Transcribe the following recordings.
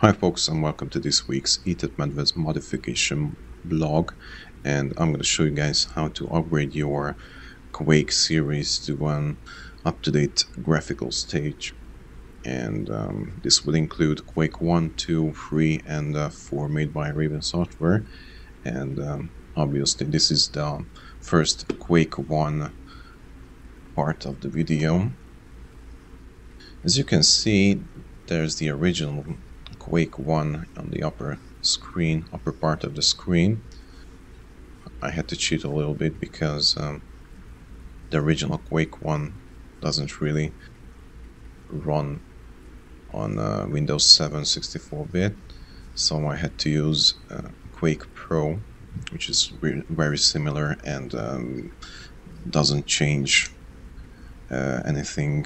Hi folks, and welcome to this week's Eat at Medved's modification blog, and I'm going to show you guys how to upgrade your Quake series to an up-to-date graphical stage. And this will include Quake 1, 2, 3 and 4 made by Raven Software, and obviously this is the first Quake 1 part of the video. As you can see, there's the original Quake 1 on the upper part of the screen. I had to cheat a little bit because the original Quake 1 doesn't really run on Windows 7 64-bit, so I had to use Quake Pro, which is very similar and doesn't change anything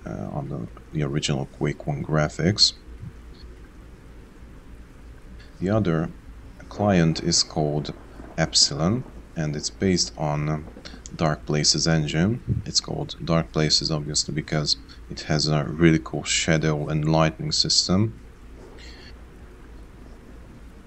on the original Quake 1 graphics. The other client is called Epsilon, and it's based on Dark Places engine. It's called Dark Places obviously because it has a really cool shadow and lighting system.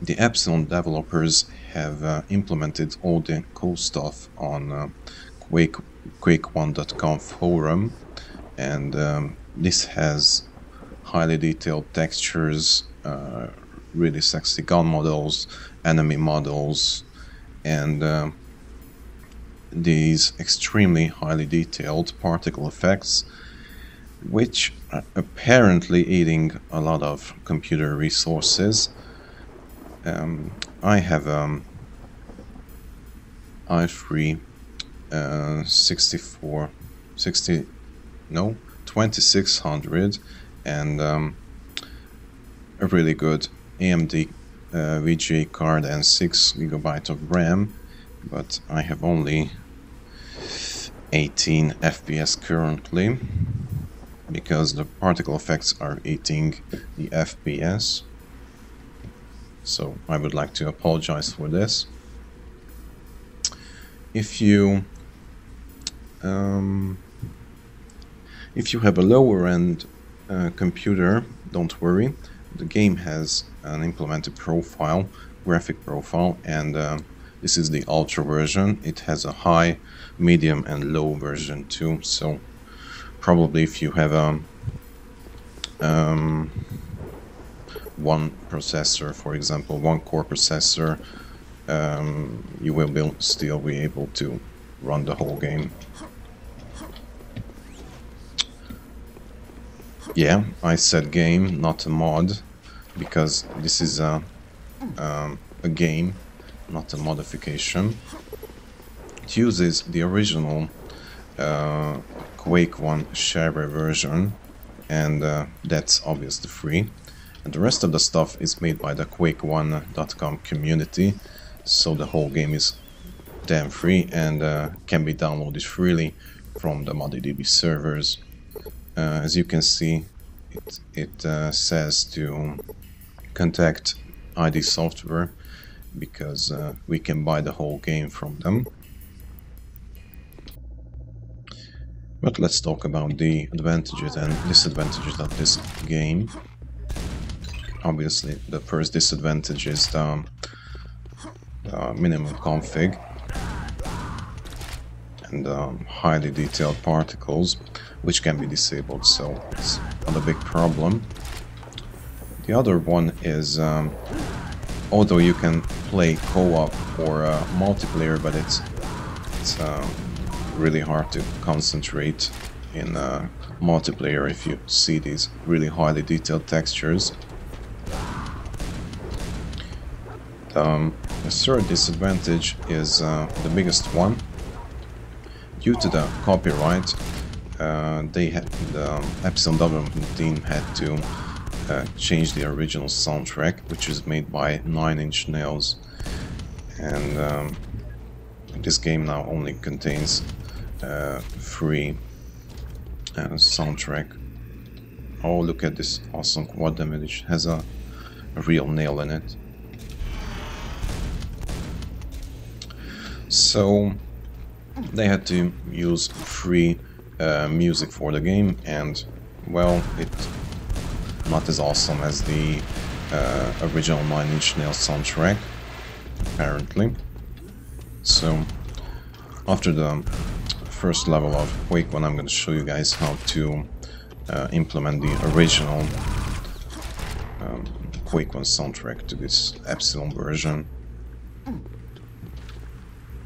The Epsilon developers have implemented all the cool stuff on Quake1.com forum, and this has highly detailed textures, really sexy gun models, enemy models, and these extremely highly detailed particle effects, which are apparently eating a lot of computer resources. I have i3 2600 and a really good AMD VGA card and 6 GB of RAM, but I have only 18 FPS currently because the particle effects are eating the FPS, so I would like to apologize for this. If you have a lower end computer, don't worry. The game has an implemented graphic profile, and this is the ultra version. It has a high, medium and low version too, so probably if you have one processor, for example, one core processor, you will still be able to run the whole game. Yeah, I said game, not a mod, because this is a game, not a modification. It uses the original Quake 1 shareware version, and that's obviously free. And the rest of the stuff is made by the Quake1.com community, so the whole game is damn free and can be downloaded freely from the ModiDB servers. As you can see, it says to contact ID Software because we can buy the whole game from them. But let's talk about the advantages and disadvantages of this game. Obviously, the first disadvantage is the minimum config and highly detailed particles, which can be disabled, so it's not a big problem. The other one is, although you can play co-op or multiplayer, but it's really hard to concentrate in multiplayer if you see these really highly detailed textures. The third disadvantage is the biggest one. Due to the copyright, the Epsilon development team had to change the original soundtrack, which is made by Nine Inch Nails, and this game now only contains free soundtrack. Oh, look at this awesome quad damage, it has a real nail in it. So they had to use free music for the game, and well, it's not as awesome as the original Nine Inch Nails soundtrack, apparently. So after the first level of Quake 1, I'm going to show you guys how to implement the original Quake 1 soundtrack to this Epsilon version.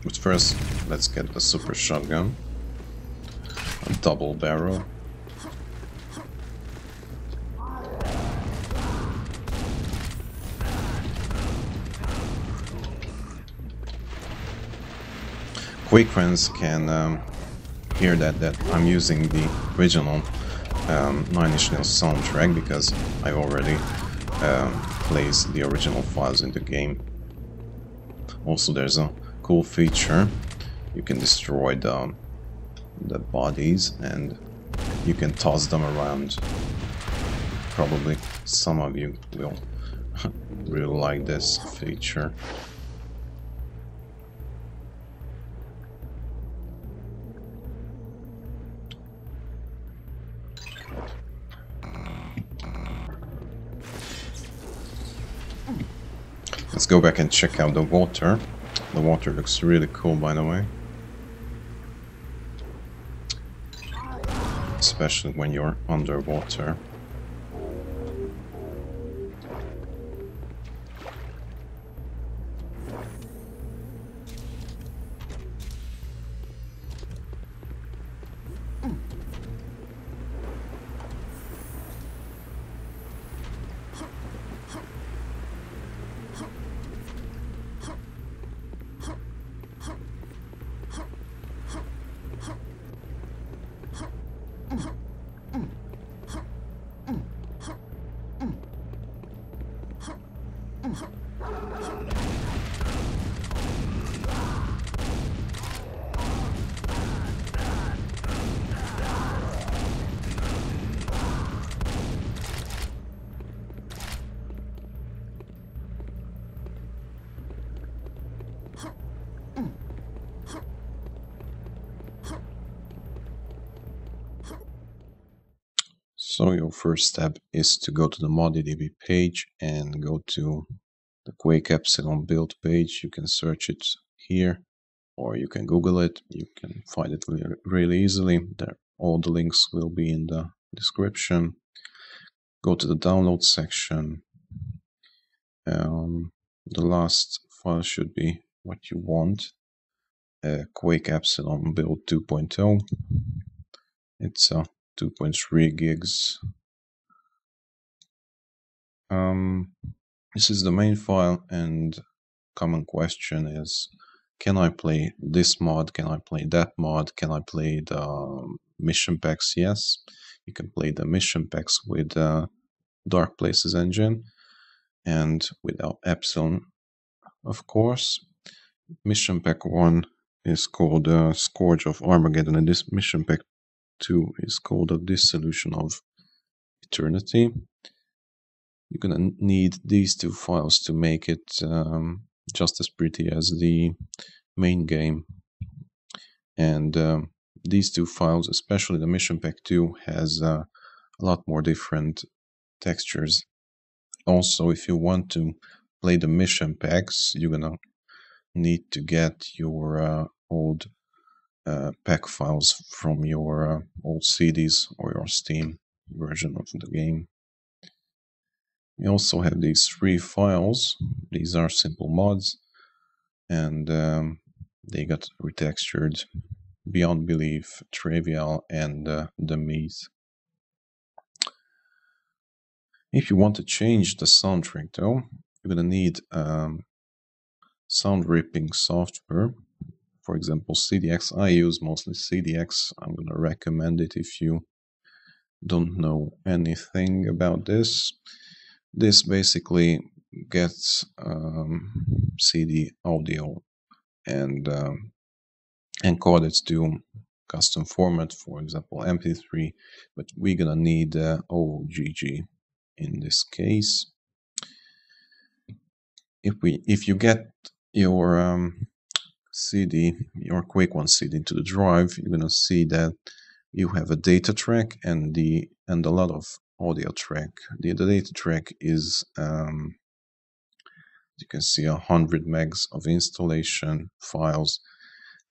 But first, let's get the super shotgun, a double barrel. Quake fans can hear that I'm using the original Nine Inch Nails soundtrack because I already placed the original files in the game. Also, there's a cool feature: you can destroy the bodies and you can toss them around. Probably some of you will really like this feature. Let's go back and check out the water. The water looks really cool, by the way. Especially when you're underwater. So your first step is to go to the ModiDB page and go to the Quake Epsilon build page. You can search it here or you can Google it. You can find it really easily. There, all the links will be in the description. Go to the download section. The last file should be what you want. Quake Epsilon build 2.0. It's a 2.3 gigs. This is the main file, and common question is, can I play this mod? Can I play that mod? Can I play the mission packs? Yes, you can play the mission packs with Dark Places engine and with Epsilon, of course. Mission pack 1 is called Scourge of Armageddon, and this mission pack 2 is called a Dissolution of Eternity. You're gonna need these two files to make it just as pretty as the main game. And these two files, especially the mission pack 2, has a lot more different textures. Also, if you want to play the mission packs, you're gonna need to get your old pack files from your old CDs or your Steam version of the game. We also have these 3 files. These are simple mods, and they got retextured: Beyond Belief, Trivial, and The Myth. If you want to change the soundtrack though, you're gonna need sound ripping software. For example, CDX. I use mostly CDX. I'm gonna recommend it if you don't know anything about this. This basically gets CD audio and encode it to custom format, for example MP3, but we're gonna need OGG in this case. If you get your CD, your Quake 1 CD into the drive, you're gonna see that you have a data track and a lot of audio track. The data track is, you can see, 100 megs of installation files,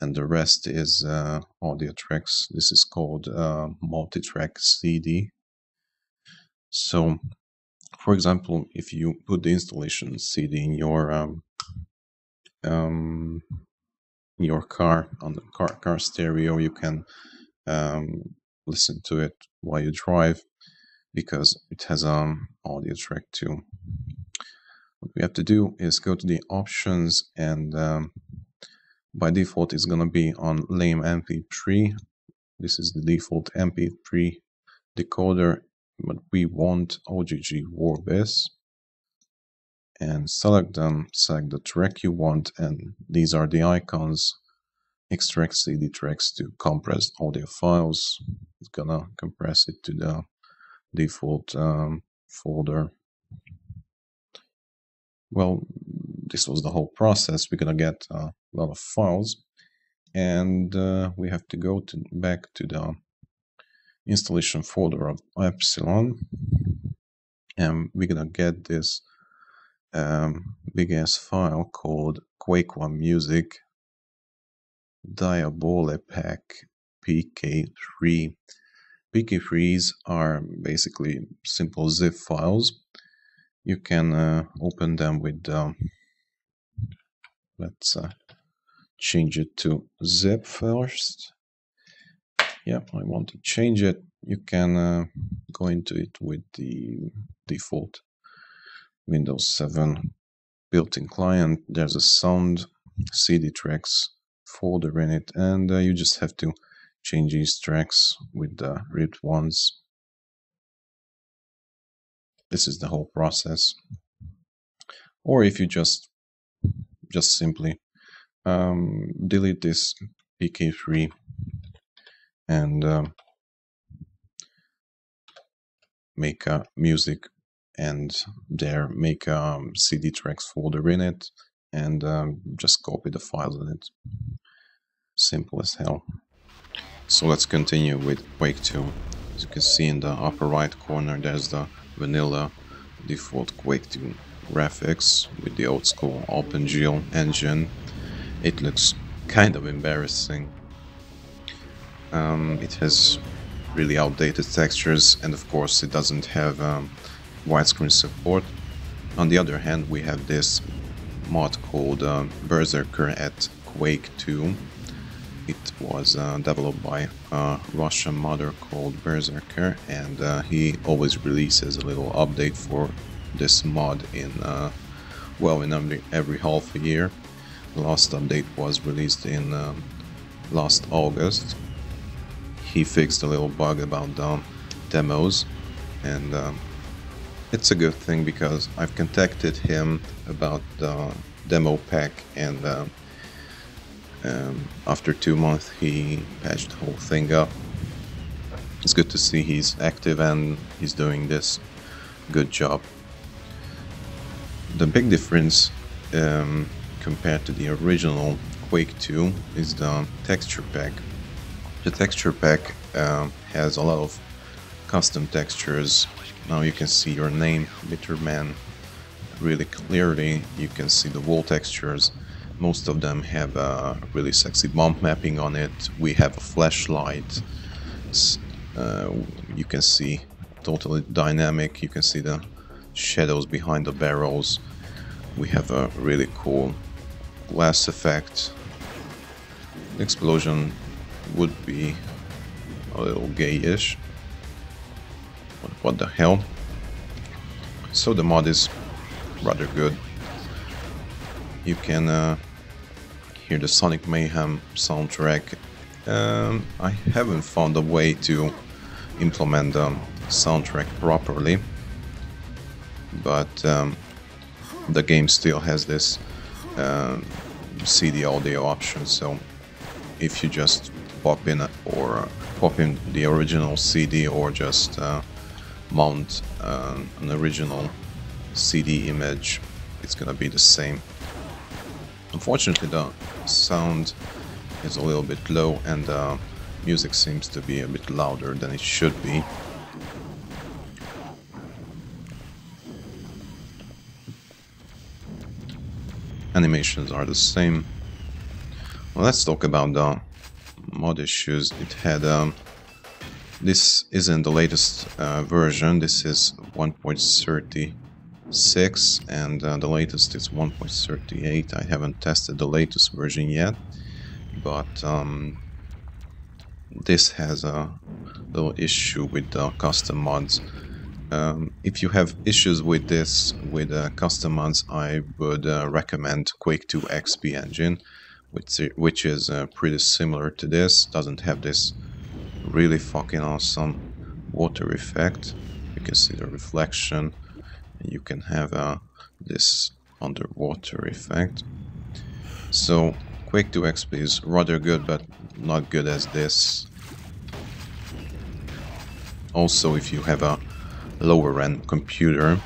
and the rest is audio tracks. This is called multi-track CD. So, for example, if you put the installation CD in your car, on the car stereo, you can listen to it while you drive, because it has audio track too. What we have to do is go to the options, and by default it's gonna be on lame MP3. This is the default MP3 decoder, but we want OGG Vorbis, and select them, select the track you want, and these are the icons. Extract CD tracks to compressed audio files. It's gonna compress it to the default folder. Well, this was the whole process. We're gonna get a lot of files, and we have to go back to the installation folder of Epsilon, and we're gonna get this big ass file called Quake 1 Music Diabolipack PK3. PK3s are basically simple zip files. You can open them with, let's change it to zip first. Yep, I want to change it. You can go into it with the default Windows 7 built-in client. There's a sound CD tracks folder in it, and you just have to change these tracks with the ripped ones. This is the whole process. Or if you just simply delete this PK3 and make a music, and there make a CD tracks folder in it, and just copy the files in it. Simple as hell. So let's continue with Quake 2. As you can see in the upper right corner, there's the vanilla default Quake 2 graphics with the old school OpenGL engine. It looks kind of embarrassing. It has really outdated textures, and of course it doesn't have widescreen support. On the other hand, we have this mod called Berserker at Quake 2. It was developed by a Russian modder called Berserker, and he always releases a little update for this mod in every half a year. The last update was released in last August. He fixed a little bug about the demos, and it's a good thing because I've contacted him about the demo pack, and after 2 months he patched the whole thing up. It's good to see he's active and he's doing this good job. The big difference compared to the original Quake 2 is the texture pack. The texture pack has a lot of custom textures. Now you can see your name, Bitterman, really clearly. You can see the wall textures. Most of them have a really sexy bump mapping on it. We have a flashlight. You can see totally dynamic. You can see the shadows behind the barrels. We have a really cool glass effect. The explosion would be a little gayish. What the hell? So the mod is rather good. You can hear the Sonic Mayhem soundtrack. I haven't found a way to implement the soundtrack properly, but the game still has this CD audio option, so if you just pop in the original CD, or just mount an original CD image, it's gonna be the same. Unfortunately, the sound is a little bit low, and the music seems to be a bit louder than it should be. Animations are the same. Well, let's talk about the mod issues. It had this isn't the latest version. This is 1.36 and the latest is 1.38. I haven't tested the latest version yet, but this has a little issue with the custom mods. If you have issues with this, with custom mods, I would recommend Quake 2 XP engine, which is pretty similar to this. Doesn't have this really fucking awesome water effect. You can see the reflection, and you can have this underwater effect. So Quake 2 XP is rather good, but not good as this. Also, if you have a lower end computer,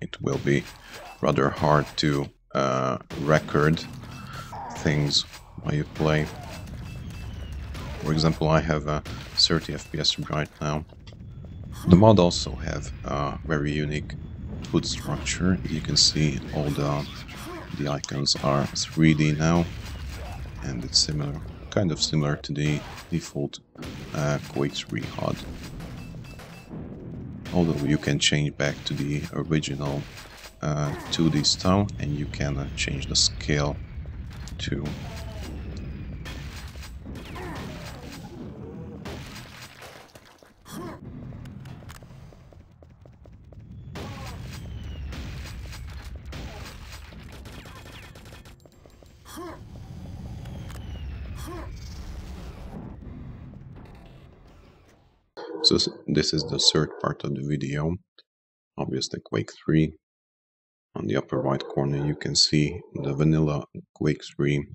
it will be rather hard to record things while you play. For example, I have a 30 FPS right now. The mod also have a very unique HUD structure. You can see all the icons are 3D now, and it's similar, kind of similar to the default Quake 3 HUD. Although you can change back to the original 2D style, and you can change the scale too. So this is the third part of the video. Obviously Quake 3. On the upper right corner you can see the vanilla Quake 3.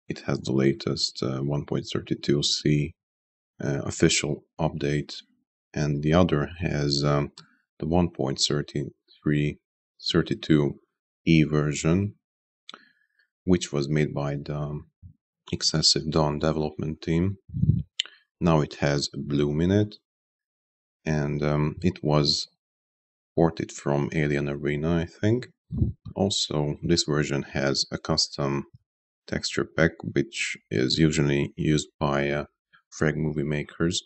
It has the latest 1.32c official update, and the other has the 1.32e version, which was made by the Excessive Dawn development team. Now it has Bloom in it, and it was ported from Alien Arena, I think. Also, this version has a custom texture pack, which is usually used by frag movie makers.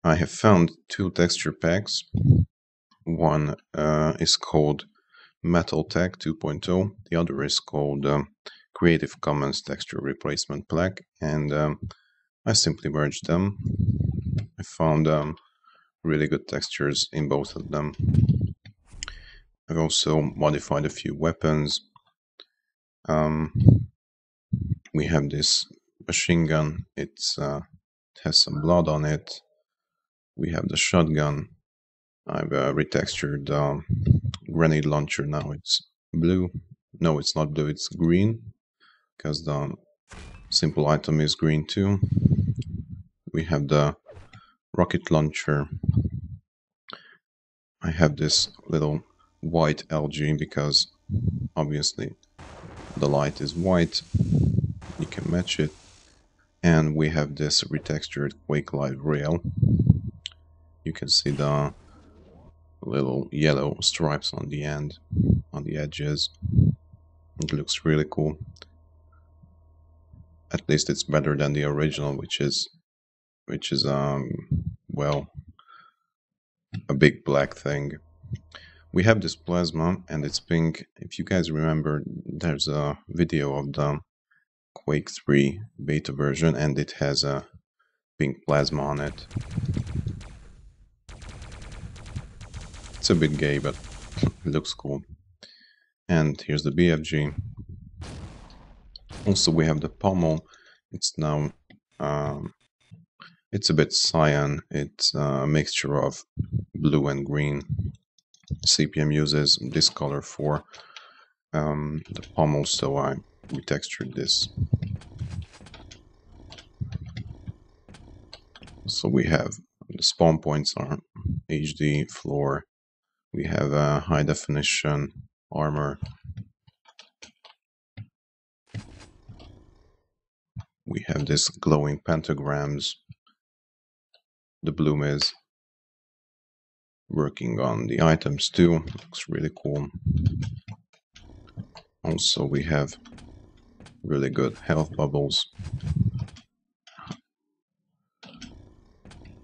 I have found two texture packs. One is called Metal Tech 2.0, the other is called Creative Commons Texture Replacement Pack, and I simply merged them. I found really good textures in both of them. I've also modified a few weapons. We have this machine gun, it has some blood on it. We have the shotgun. I've retextured the grenade launcher. Now it's blue. No, it's not blue, it's green, because the simple item is green too. We have the rocket launcher. I have this little white algae because obviously the light is white. You can match it. And we have this retextured Quake Live rail. You can see the little yellow stripes on the end, on the edges. It looks really cool. At least it's better than the original, which is well, a big black thing. We have this plasma and it's pink. If you guys remember, there's a video of the Quake 3 beta version and it has a pink plasma on it. It's a bit gay, but it looks cool. And here's the BFG. Also we have the pommel. It's now it's a bit cyan. It's a mixture of blue and green. CPM uses this color for the pommel, so I retextured this. So we have the spawn points are HD floor. We have a high definition armor. We have this glowing pentagrams. The Bloom is working on the items too. Looks really cool. Also, we have really good health bubbles.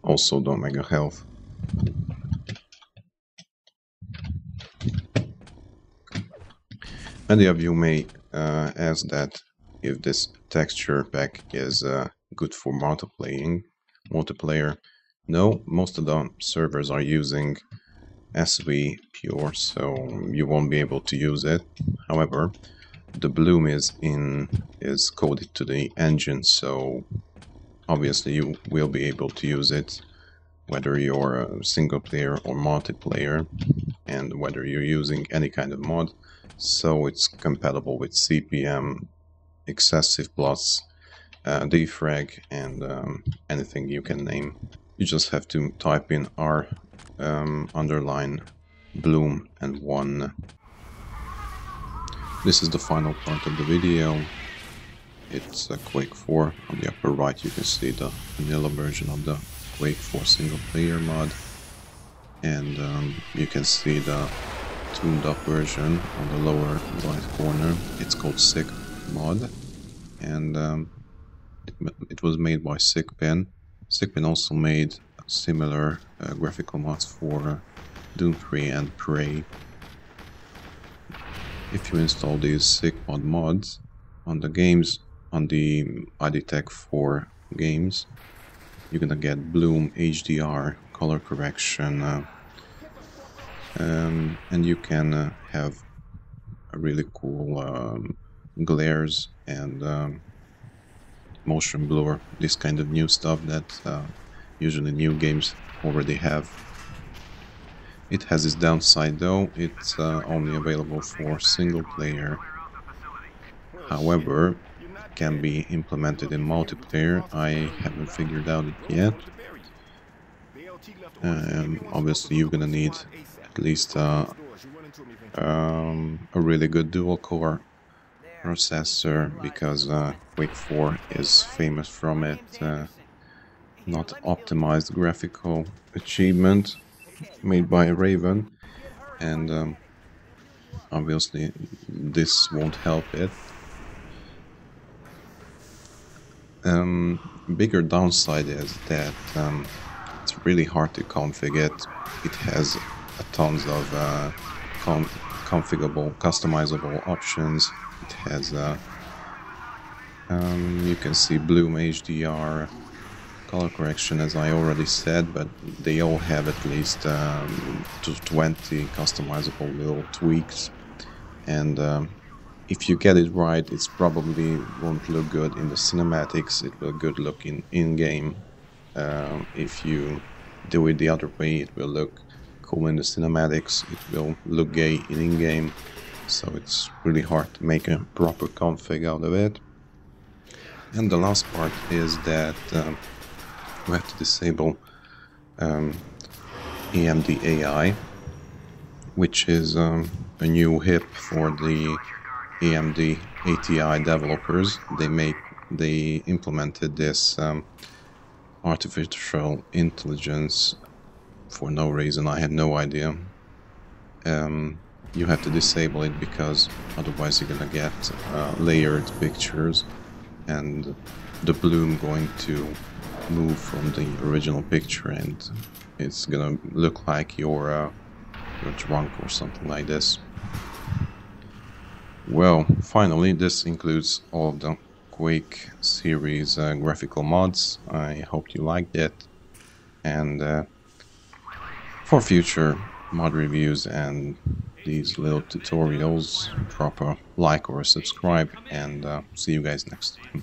Also, the Omega health. Many of you may ask that if this texture pack is good for multiplayer. No, most of the servers are using SV Pure, so you won't be able to use it. However, the bloom is coded to the engine, so obviously you will be able to use it whether you're a single player or multiplayer, and whether you're using any kind of mod. So it's compatible with CPM, Excessive Plus, Defrag, and anything you can name. You just have to type in R underline bloom and 1. This is the final part of the video. It's a Quake 4. On the upper right you can see the vanilla version of the Quake 4 single player mod, and you can see the tuned up version on the lower right corner. It's called Sick Mod, and it was made by Sickpin. Sickpin also made similar graphical mods for Doom 3 and Prey. If you install these SickMod mods on the games, on the ID Tech 4 games, you're gonna get bloom, HDR, color correction, and you can have a really cool glares and motion blur, this kind of new stuff that usually new games already have. It has its downside though, it's only available for single player. However, it can be implemented in multiplayer. I haven't figured out it yet. Obviously you're gonna need at least a really good dual core processor, because Quake 4 is famous from it not optimized graphical achievement made by Raven, and obviously this won't help it. Bigger downside is that it's really hard to configure it. It has tons of configurable, customizable options. It has you can see bloom, HDR, color correction, as I already said, but they all have at least 20 customizable little tweaks, and if you get it right, it's probably won't look good in the cinematics. It will good look in-game. If you do it the other way, it will look cool in the cinematics. It will look gay in-game. So it's really hard to make a proper config out of it. And the last part is that we have to disable AMD AI, which is a new hip for the AMD ATI developers. They implemented this artificial intelligence for no reason. I had no idea. You have to disable it because otherwise you're gonna get layered pictures, and the bloom going to move from the original picture, and it's gonna look like you're drunk or something like this. Well, finally, this includes all of the Quake series graphical mods. I hope you liked it, and for future mod reviews and these little tutorials, drop a like or a subscribe, and see you guys next time.